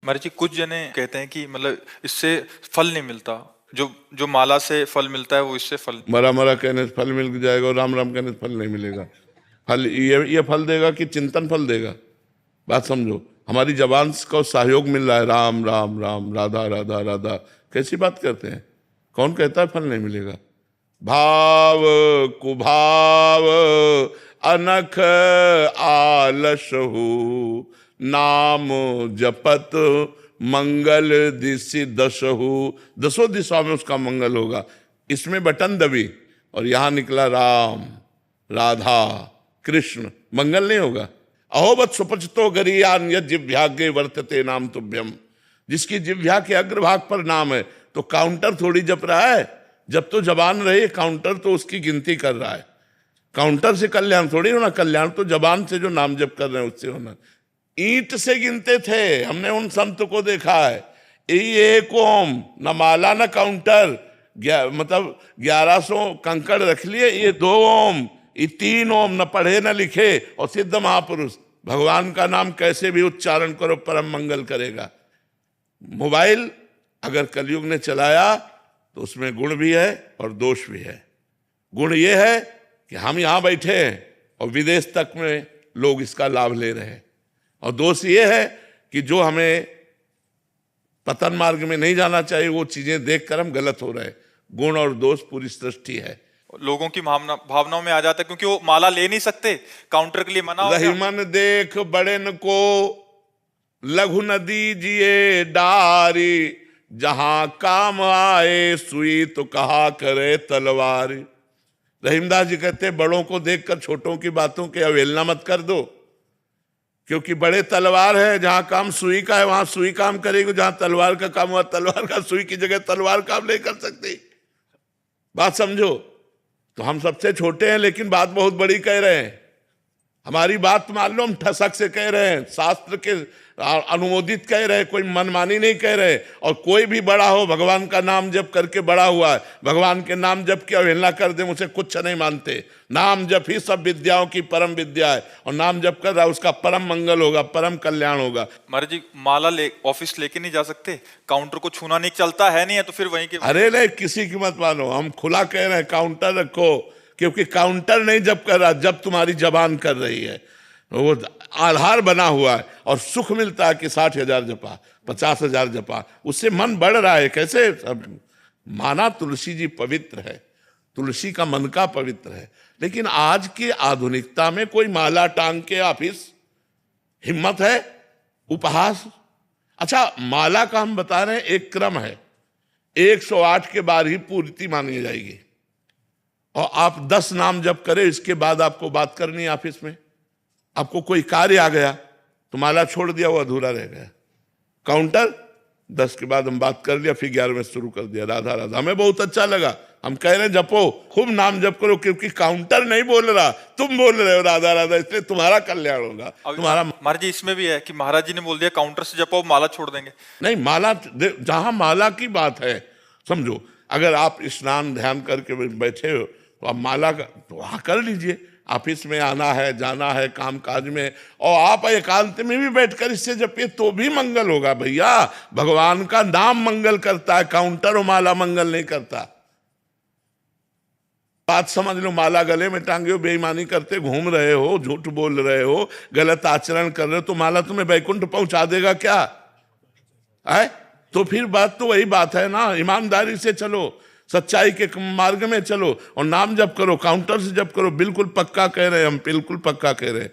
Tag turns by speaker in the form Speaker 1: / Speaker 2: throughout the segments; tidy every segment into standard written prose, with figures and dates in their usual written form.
Speaker 1: महाराज जी, कुछ जने कहते हैं कि मतलब इससे फल नहीं मिलता, जो जो माला से फल मिलता है वो इससे फल।
Speaker 2: मरा मरा कहने से फल मिल जाएगा और राम राम कहने से फल नहीं मिलेगा। फल ये फल देगा कि चिंतन फल देगा? बात समझो, हमारी जबान को सहयोग मिल रहा है, राम राम राम, राधा राधा राधा, कैसी बात करते हैं? कौन कहता है फल नहीं मिलेगा? भाव कुभाव अनख आलसहु, नाम जपत मंगल दिशि दशहु। दसों दिशाओं में उसका मंगल होगा। इसमें बटन दबी और यहां निकला राम राधा कृष्ण, मंगल नहीं होगा। अहोबत सुपचतो गरियान यद जिह्वाग्रे वर्तते नाम तुभ्यम। जिसकी जिह्वा के अग्रभाग पर नाम है, तो काउंटर थोड़ी जप रहा है। जब तो जबान रही, काउंटर तो उसकी गिनती कर रहा है। काउंटर से कल्याण थोड़ी होना, कल्याण तो जबान से जो नाम जप कर रहे हैं उससे होना। ईंट से गिनते थे, हमने उन संत को देखा है। एक ओम, न माला न काउंटर, मतलब 1100 कंकड़ रख लिए, ये 2 ओम, ये 3 ओम, न पढ़े न लिखे, और सिद्ध महापुरुष। भगवान का नाम कैसे भी उच्चारण करो परम मंगल करेगा। मोबाइल अगर कलयुग ने चलाया तो उसमें गुण भी है और दोष भी है। गुण ये है कि हम यहां बैठे हैं और विदेश तक में लोग इसका लाभ ले रहे हैं, और दोष ये है कि जो हमें पतन मार्ग में नहीं जाना चाहिए वो चीजें देखकर हम गलत हो रहे हैं। गुण और दोष पूरी सृष्टि है।
Speaker 1: लोगों की भावनाओं में आ जाता है, क्योंकि वो माला ले नहीं सकते, काउंटर के लिए मना हो गया।
Speaker 2: रहीमन देख बड़ेन को लघु न दीजिए डारी, जहां काम आए सुई तो कहा करे तलवारी। रहीमदास जी कहते बड़ों को देखकर छोटों की बातों की अवहेलना मत कर दो, क्योंकि बड़े तलवार है, जहां काम सुई का है वहां सुई काम करेगी, जहां तलवार का काम हुआ तलवार का, सुई की जगह तलवार काम नहीं कर सकती। बात समझो। तो हम सबसे छोटे हैं लेकिन बात बहुत बड़ी कह रहे हैं। हमारी बात मान लो हम ठसक से कह रहे हैं, शास्त्र के अनुमोदित कह रहे हैं, कोई मनमानी नहीं कह रहे। और कोई भी बड़ा हो, भगवान का नाम जप करके बड़ा हुआ है, भगवान के नाम जप की अवहेलना कर दे उसे कुछ नहीं मानते। नाम जप ही सब विद्याओं की परम विद्या है, और नाम जप कर रहा है उसका परम मंगल होगा, परम कल्याण होगा।
Speaker 1: महाराज जी, माला ऑफिस लेके नहीं जा सकते, काउंटर को छूना नहीं, चलता है नहीं है तो फिर वहीं के।
Speaker 2: अरे नहीं, किसी की मत मानो, हम खुला कह रहे हैं काउंटर रखो, क्योंकि काउंटर नहीं जप कर रहा, जब तुम्हारी जबान कर रही है। वो आधार बना हुआ है, और सुख मिलता है कि 60,000 जपा, 50,000 जपा, उससे मन बढ़ रहा है। कैसे? माना तुलसी जी पवित्र है, तुलसी का मन का पवित्र है, लेकिन आज की आधुनिकता में कोई माला टांग के ऑफिस, हिम्मत है? उपहास। अच्छा, माला का हम बता रहे हैं एक क्रम है, 108 के बाद ही पूर्ति मानी जाएगी, और आप 10 नाम जप करें, इसके बाद आपको बात करनी है ऑफिस में। आपको कोई कार्य आ गया तो माला छोड़ दिया, वो अधूरा रह गया। काउंटर 10 के बाद हम बात कर लिया, फिर 11 में शुरू कर दिया राधा राधा। हमें बहुत अच्छा लगा, हम कह रहे हैं जपो, खूब नाम जप करो, क्योंकि काउंटर नहीं बोल रहा, तुम बोल रहे हो राधा राधा, इसलिए तुम्हारा कल्याण होगा। तुम्हारा
Speaker 1: महाराज जी, इसमें भी है कि महाराज जी ने बोल दिया काउंटर से जपो, माला छोड़ देंगे।
Speaker 2: नहीं, माला जहां माला की बात है, समझो, अगर आप स्नान ध्यान करके बैठे हो तो आप माला का तो वहां कर लीजिए। ऑफिस में आना है, जाना है, काम काज में, और आप एकांत में भी बैठकर इससे जपिए तो भी मंगल होगा। भैया, भगवान का नाम मंगल करता है, काउंटर और माला मंगल नहीं करता। बात समझ लो, माला गले में टांगे हो, बेईमानी करते घूम रहे हो, झूठ बोल रहे हो, गलत आचरण कर रहे हो, तो माला तुम्हें वैकुंठ पहुंचा देगा क्या है? तो फिर बात तो वही बात है ना, ईमानदारी से चलो, सच्चाई के मार्ग में चलो, और नाम जप करो, काउंटर से जप करो। बिल्कुल पक्का कह रहे हैं हम, बिल्कुल पक्का कह रहे हैं,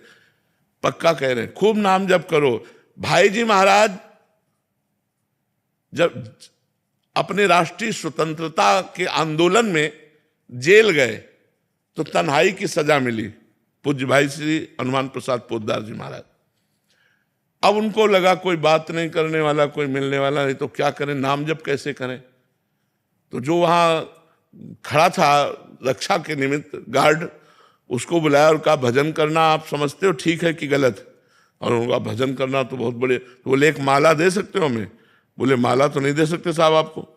Speaker 2: पक्का कह रहे हैं, खूब नाम जप करो। भाई जी महाराज जब अपने राष्ट्रीय स्वतंत्रता के आंदोलन में जेल गए तो तन्हाई की सजा मिली, पूज्य भाई श्री हनुमान प्रसाद पोद्दार जी महाराज। अब उनको लगा कोई बात नहीं करने वाला, कोई मिलने वाला नहीं, तो क्या करें, नाम जप कैसे करें? तो जो वहां खड़ा था रक्षा के निमित्त गार्ड, उसको बुलाया और कहा भजन करना आप समझते हो ठीक है कि गलत? और उनका भजन करना तो बहुत बड़े। तो बोले एक माला दे सकते हो हमें? बोले माला तो नहीं दे सकते साहब, आपको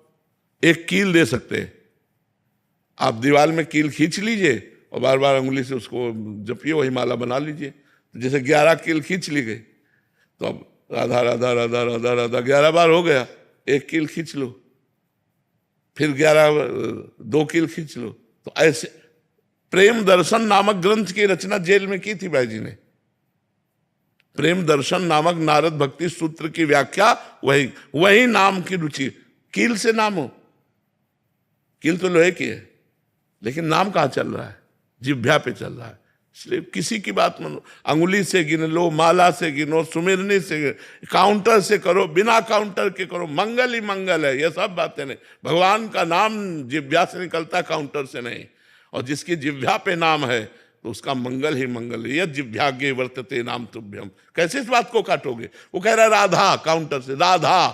Speaker 2: एक कील दे सकते हैं। आप दीवार में कील खींच लीजिए और बार बार उंगली से उसको जपिए, वही माला बना लीजिए। तो जैसे 11 कील खींच ली गई, तो अब राधा राधा राधा राधा राधा 11 बार हो गया, 1 कील खींच लो, फिर 2 कील खींच लो। तो ऐसे प्रेम दर्शन नामक ग्रंथ की रचना जेल में की थी भाई जी ने। प्रेम दर्शन नामक नारद भक्ति सूत्र की व्याख्या वही नाम की रुचि। कील से नाम हो, कील तो लोहे की है, लेकिन नाम कहाँ चल रहा है? जिह्वा पे चल रहा है। इसलिए किसी की बात मानो, अंगुली से गिन लो, माला से गिनो, सुमिरनी से, काउंटर से करो, बिना काउंटर के करो, मंगल ही मंगल है। ये सब बातें नहीं, भगवान का नाम जिह्वा से निकलता, काउंटर से नहीं। और जिसकी जिह्वा पे नाम है तो उसका मंगल ही मंगल है। यह जिह्वाग्रे वर्तते नाम तुभ्यम। कैसे इस बात को काटोगे? वो कह रहा राधा, काउंटर से राधा,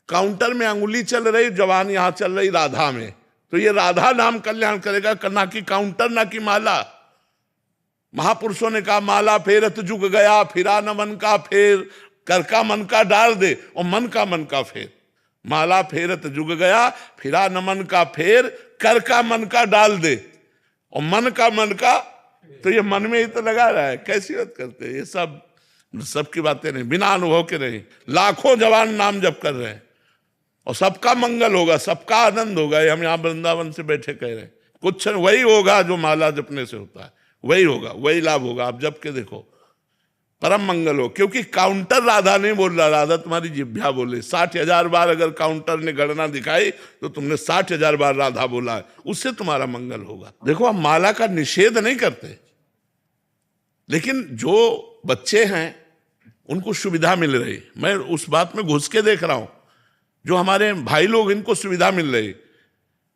Speaker 2: काउंटर में अंगुली चल रही, जवान यहां चल रही राधा में, तो ये राधा नाम कल्याण करेगा, ना कि काउंटर, ना कि माला। महापुरुषों ने कहा माला फेरत जुग गया, फिरा न मन का फेर, कर का मन का डाल दे और मन का फेर। माला फेरत जुग गया, फिरा न मन का फेर, कर का मन का डाल दे और मन का, तो ये मन में ही तो लगा रहा है। कैसी बात करते हैं? ये सब की बातें नहीं, बिना अनुभव के नहीं। लाखों जवान नाम जप कर रहे हैं और सबका मंगल होगा, सबका आनंद होगा। ये हम यहाँ वृंदावन से बैठे कह रहे हैं, कुछ वही होगा जो माला जपने से होता है, वही होगा, वही लाभ होगा। आप जप के देखो, परम मंगल हो। क्योंकि काउंटर राधा नहीं बोल रहा, राधा तुम्हारी जिह्वा बोले। 60,000 बार अगर काउंटर ने गणना दिखाई तो तुमने 60,000 बार राधा बोला है, उससे तुम्हारा मंगल होगा। देखो, हम माला का निषेध नहीं करते, लेकिन जो बच्चे हैं उनको सुविधा मिल रही, मैं उस बात में घुस के देख रहा हूं। जो हमारे भाई लोग, इनको सुविधा मिल रही,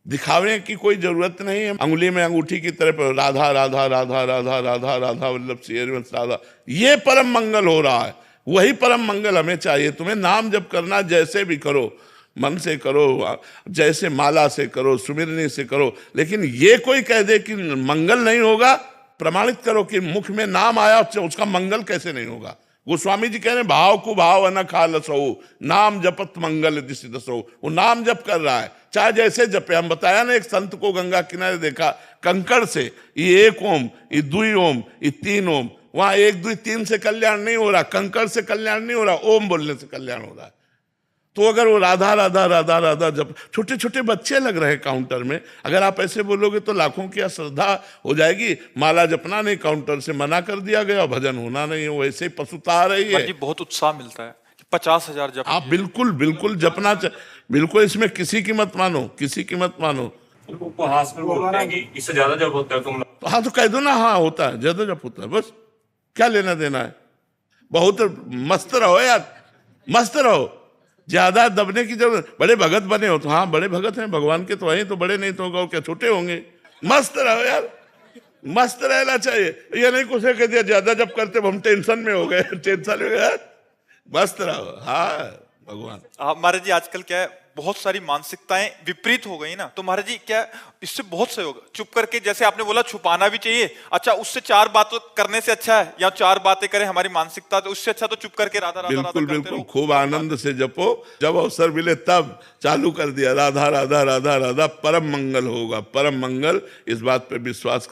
Speaker 2: दिखावे की कोई जरूरत नहीं है। अंगुली में अंगूठी की तरफ राधा राधा राधा राधा राधा राधा वल्लभ श्री हरिवंश राधा, ये परम मंगल हो रहा है। वही परम मंगल हमें चाहिए। तुम्हें नाम जप करना जैसे भी करो, मन से करो, जैसे माला से करो, सुमिरनी से करो, लेकिन ये कोई कह दे कि मंगल नहीं होगा, प्रमाणित करो कि मुख में नाम आया, उसका मंगल कैसे नहीं होगा। गोस्वामी जी कह रहे हैं भाव को भाव न खालसो, नाम जपत मंगल दिशि दसो। वो नाम जप कर रहा है, चाहे जैसे जपे। हम बताया ना, एक संत को गंगा किनारे देखा, कंकड़ से ये 1 ओम, ये 2 ओम, ये 3 ओम। वहां 1 2 3 से कल्याण नहीं हो रहा, कंकड़ से कल्याण नहीं हो रहा, ओम बोलने से कल्याण हो रहा है। तो अगर वो राधा राधा राधा राधा जप, छोटे छोटे बच्चे लग रहे हैं काउंटर में, अगर आप ऐसे बोलोगे तो लाखों की श्रद्धा हो जाएगी। माला जपना नहीं, काउंटर से मना कर दिया गया, भजन होना नहीं, वैसे ही पशुता आ रही है।
Speaker 1: बहुत उत्साह मिलता है, 50,000 जप।
Speaker 2: आप बिल्कुल बिल्कुल जपना, बिल्कुल, इसमें किसी की मत मानो, किसी की मत मानो।
Speaker 3: उपहास में बोलते हैं कि इससे ज्यादा जब होता है तुम।
Speaker 2: हाँ तो कह दो ना, हाँ होता है, ज्यादा जब होता है, बस क्या लेना देना है। बहुत मस्त रहो यार, मस्त रहो, ज्यादा दबने की जरूरत। बड़े भगत बने हो तो हाँ, बड़े भगत हैं भगवान के, तो हैं तो बड़े, नहीं तो क्या छोटे होंगे। मस्त रहो यार, मस्त रहना चाहिए। ये नहीं कुछ कह दिया ज्यादा जब करते हम टेंशन में हो गए, टेंशन में गए। मस्त रहो, हाँ भगवान।
Speaker 1: महाराज जी, आजकल क्या है, बहुत सारी मानसिकताएं विपरीत हो गई ना, तो महाराज जी क्या इससे बहुत सहयोग, चुप करके, जैसे आपने बोला छुपाना भी चाहिए, अच्छा उससे 4 बात करने से अच्छा है, या 4 बातें करें हमारी मानसिकता, तो उससे अच्छा तो चुप करके राधा राधा
Speaker 2: बिल्कुल
Speaker 1: राधा
Speaker 2: बिल्कुल, खूब आनंद से जपो। जब अवसर मिले तब चालू कर दिया राधा राधा राधा राधा, परम मंगल होगा, परम मंगल। इस बात पे विश्वास